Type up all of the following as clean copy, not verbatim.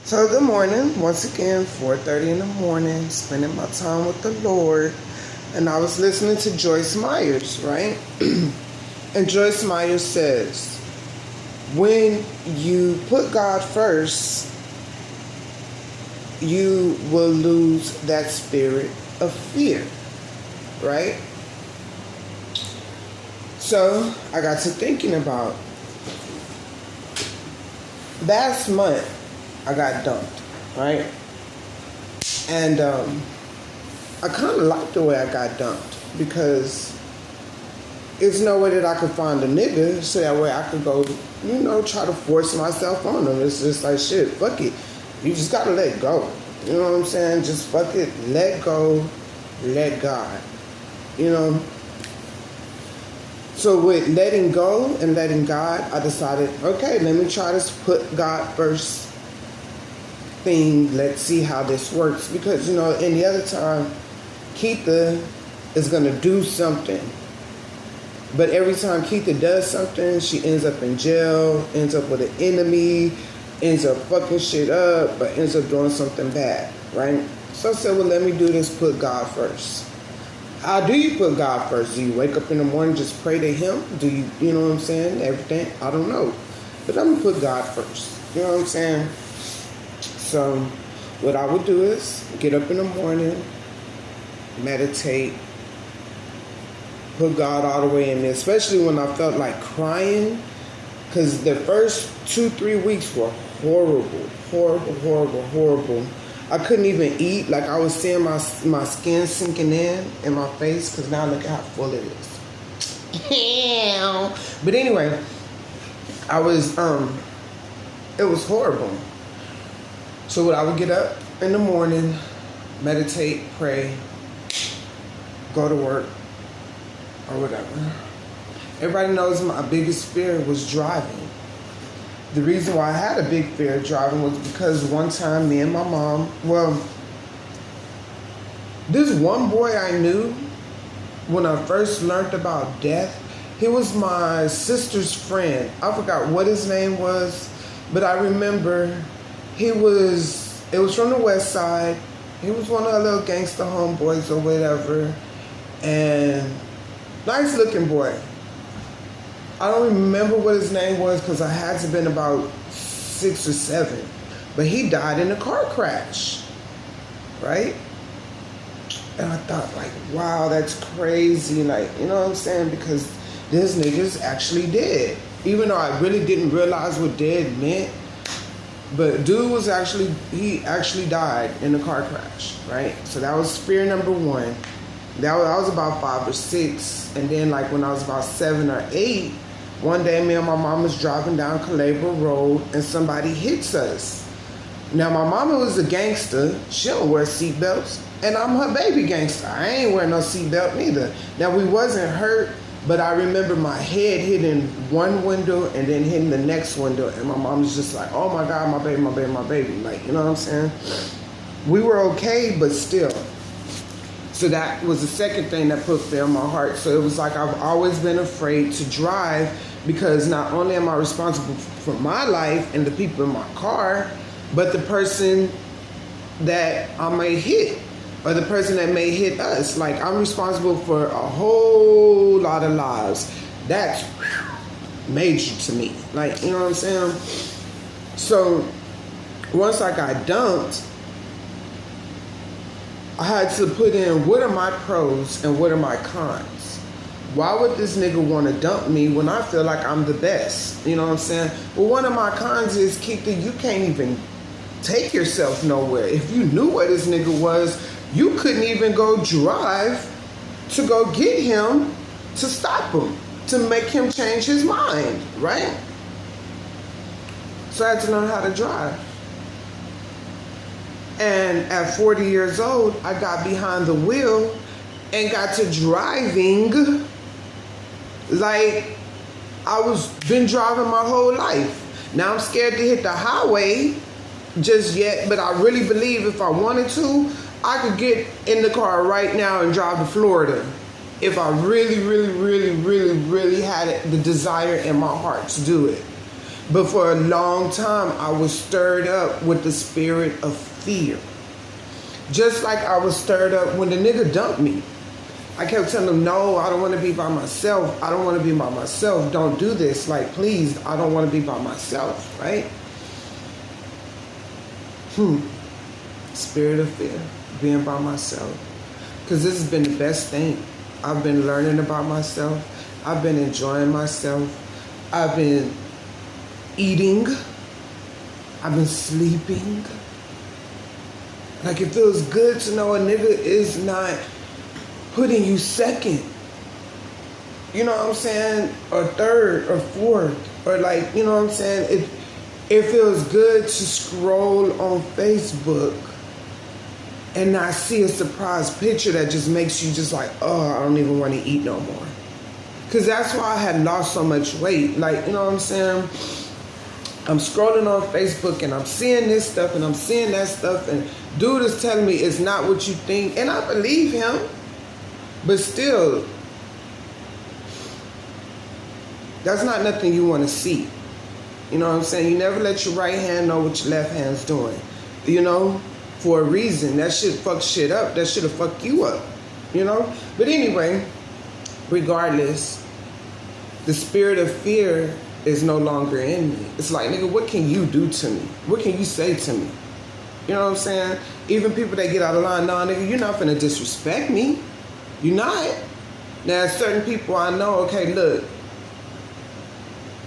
So good morning. Once again, 4:30 in the morning, spending my time with the Lord. And I was listening to Joyce Myers, right? And Joyce Myers says, when you put God first, you will lose that spirit of fear, right? So I got to thinking about last month I got dumped, right? And I kind of liked the way I got dumped because there's no way that I could find a nigga so that way I could go, try to force myself on them. It's just like, shit, fuck it. You just gotta let go. You know what I'm saying? Just fuck it, let go, let God. So with letting go and letting God, I decided, okay, let me try to put God first thing. Let's see how this works. Because, any other time, Keitha is going to do something. But every time Keitha does something, she ends up in jail, ends up with an enemy, ends up fucking shit up, but ends up doing something bad, right? So I said, well, let me do this, put God first. How do you put God first? Do you wake up in the morning, just pray to Him? Do you, know what I'm saying? Everything? I don't know. But I'm going to put God first. You know what I'm saying? So what I would do is get up in the morning, meditate, put God all the way in there, especially when I felt like crying, because the first 2-3 weeks were horrible. I couldn't even eat. Like, I was seeing my skin sinking in my face, because now look at how full it is. But anyway, I was, it was horrible. So what I would get up in the morning, meditate, pray, go to work, or whatever. Everybody knows my biggest fear was driving. The reason why I had a big fear of driving was because one time me and my mom, this one boy I knew when I first learned about death, he was my sister's friend. I forgot what his name was, but I remember it was from the West Side. He was one of our little gangster homeboys or whatever, and nice looking boy. I don't remember what his name was because I had to have been about 6 or 7. But he died in a car crash, right? And I thought, like, wow, that's crazy. Like, you know what I'm saying? Because this nigga's actually dead. Even though I really didn't realize what dead meant. But dude he actually died in a car crash, right? So that was fear number 1. I was about 5 or 6. And then, like, when I was about 7 or 8, one day, me and my mom was driving down Calabria Road, and somebody hits us. Now, my mama was a gangster. She don't wear seatbelts, and I'm her baby gangster. I ain't wearing no seatbelt neither. Now, we wasn't hurt, but I remember my head hitting one window and then hitting the next window, and my mom was just like, oh my God, my baby, my baby, my baby. Like, you know what I'm saying? We were okay, but still. So that was the second thing that put fear in my heart. So it was like I've always been afraid to drive because not only am I responsible for my life and the people in my car, but the person that I may hit or the person that may hit us. Like, I'm responsible for a whole lot of lives. That's major to me. Like, you know what I'm saying? So once I got dumped, I had to put in what are my pros and what are my cons. Why would this nigga want to dump me when I feel like I'm the best? You know what I'm saying? Well, one of my cons is, Keitha, you can't even take yourself nowhere. If you knew where this nigga was, you couldn't even go drive to go get him to stop him, to make him change his mind, right? So I had to learn how to drive. And at 40 years old, I got behind the wheel and got to driving like I was been driving my whole life. Now I'm scared to hit the highway just yet, but I really believe if I wanted to, I could get in the car right now and drive to Florida if I really had the desire in my heart to do it. But for a long time, I was stirred up with the spirit of fear. Just like I was stirred up when the nigga dumped me. I kept telling him, no, I don't want to be by myself. I don't want to be by myself. Don't do this. Like, please, I don't want to be by myself, right? Spirit of fear, being by myself. Because this has been the best thing. I've been learning about myself. I've been enjoying myself. I've been eating. I've been sleeping. Like, it feels good to know a nigga is not putting you second. You know what I'm saying? Or third or fourth. Or like, you know what I'm saying? It feels good to scroll on Facebook and not see a surprise picture that just makes you just like, oh, I don't even want to eat no more. Because that's why I had lost so much weight. Like, you know what I'm saying? I'm scrolling on Facebook and I'm seeing this stuff and I'm seeing that stuff. And dude is telling me it's not what you think. And I believe him. But still, that's not nothing you want to see. You know what I'm saying? You never let your right hand know what your left hand's doing. You know? For a reason. That shit fuck shit up. That shit'll fuck you up. You know? But anyway, regardless, the spirit of fear is no longer in me. It's like, nigga, what can you do to me? What can you say to me? You know what I'm saying? Even people that get out of line, nah, nigga, you're not finna disrespect me. You're not. Now, certain people I know, okay, look,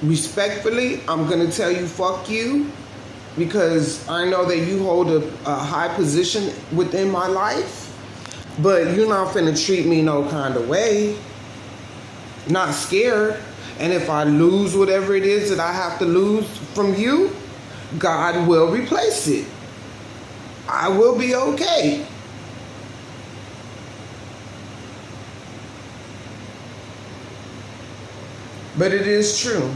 respectfully, I'm gonna tell you fuck you because I know that you hold a high position within my life, but you're not finna treat me no kind of way. Not scared. And if I lose whatever it is that I have to lose from you, God will replace it. I will be okay. But it is true.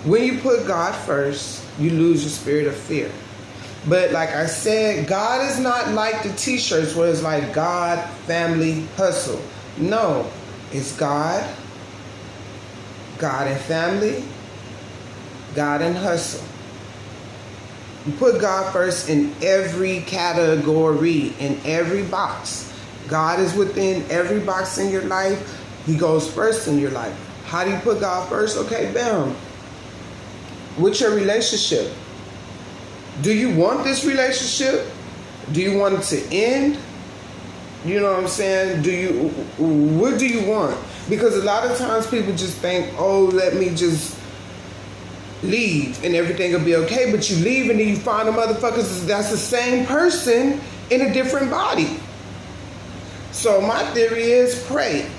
When you put God first, you lose your spirit of fear. But like I said, God is not like the t-shirts where it's like God, family, hustle. No, it's God, God and family, God and hustle. You put God first in every category, in every box. God is within every box in your life. He goes first in your life. How do you put God first? Okay, bam. What's your relationship? Do you want this relationship? Do you want it to end? You know what I'm saying? What do you want? Because a lot of times people just think, oh, let me just leave and everything will be okay. But you leave and then you find the motherfuckers that's the same person in a different body. So my theory is pray.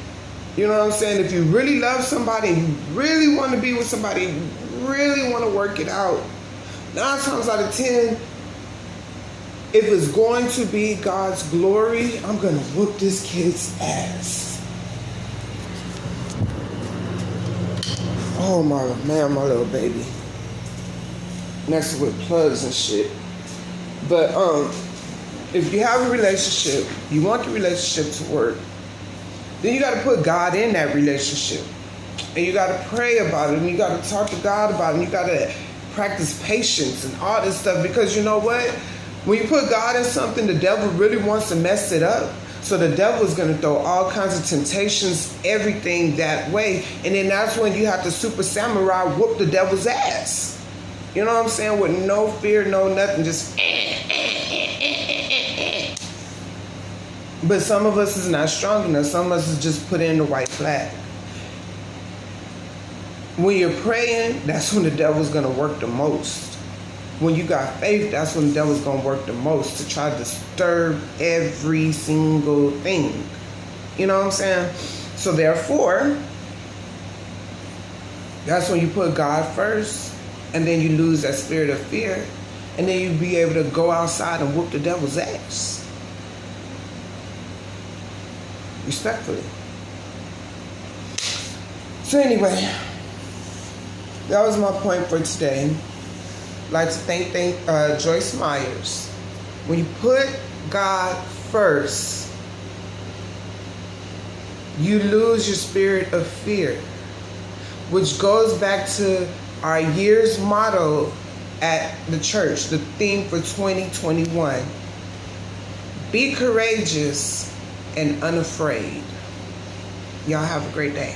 You know what I'm saying? If you really love somebody, you really want to be with somebody, you really want to work it out, 9 times out of 10, if it's going to be God's glory, I'm going to whoop this kid's ass. Oh my man, my little baby. Next with plugs and shit. But if you have a relationship, you want the relationship to work, then you got to put God in that relationship. And you got to pray about it. And you got to talk to God about it. And you got to practice patience and all this stuff. Because you know what? When you put God in something, the devil really wants to mess it up. So the devil is going to throw all kinds of temptations, everything that way. And then that's when you have to super samurai whoop the devil's ass. You know what I'm saying? With no fear, no nothing. Just But some of us is not strong enough. Some of us is just put in the white flag. When you're praying, that's when the devil's going to work the most. When you got faith, that's when the devil's going to work the most to try to disturb every single thing. You know what I'm saying? So therefore, that's when you put God first, and then you lose that spirit of fear, and then you be able to go outside and whoop the devil's ass. Respectfully. So anyway, that was my point for today. I'd like to thank Joyce Myers. When you put God first, you lose your spirit of fear, which goes back to Our year's motto at the church, the theme for 2021, be courageous and unafraid. Y'all have a great day.